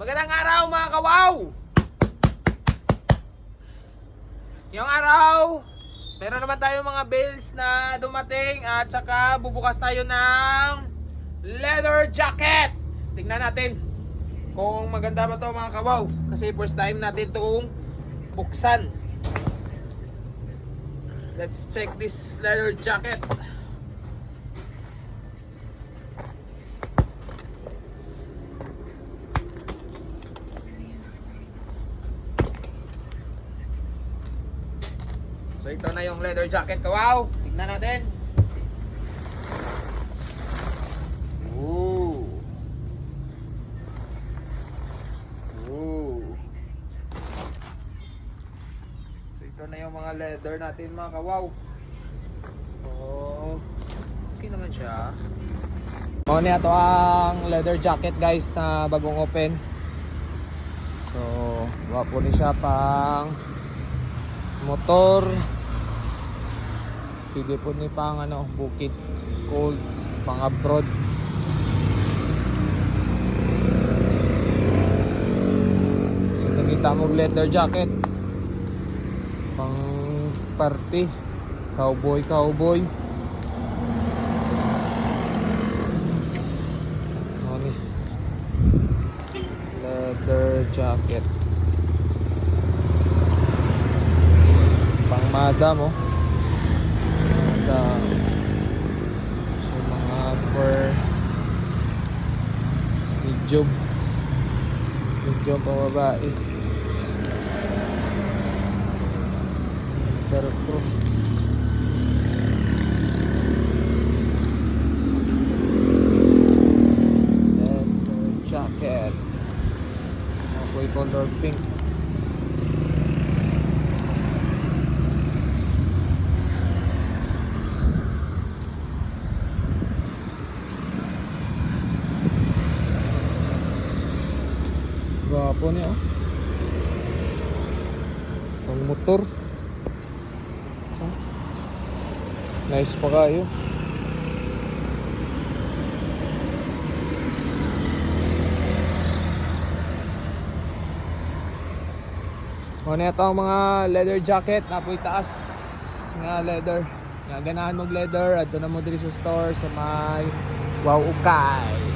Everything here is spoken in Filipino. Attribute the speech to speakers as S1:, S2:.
S1: Magandang araw mga kawaw! Ngayong araw, meron naman tayo mga bills na dumating at saka bubukas tayo ng leather jacket. Tingnan natin kung maganda ba to mga kawaw kasi first time natin itong buksan. Let's check this leather jacket. So ito na yung leather jacket, kawaw. Tignan natin. Ooh. Ooh. So ito na yung mga leather natin mga kawaw. Oh. Okay naman siya. O niya to ang leather jacket guys na bagong open. So, wapo ni siya pang motor. Pwede po ni pang bukid cold, pang abroad. So nakita mo leather jacket pang party, cowboy. Ano leather jacket pang madam madam. So mga for medium pang babae. Waterproof. Leather jacket apoy color pink. Gwapo niya pang motor. Nice pa kayo. O na ito ang mga leather jacket na po itaas nga leather nga ganahan mong leather at doon na mo diri sa store sa may Wow Ukay.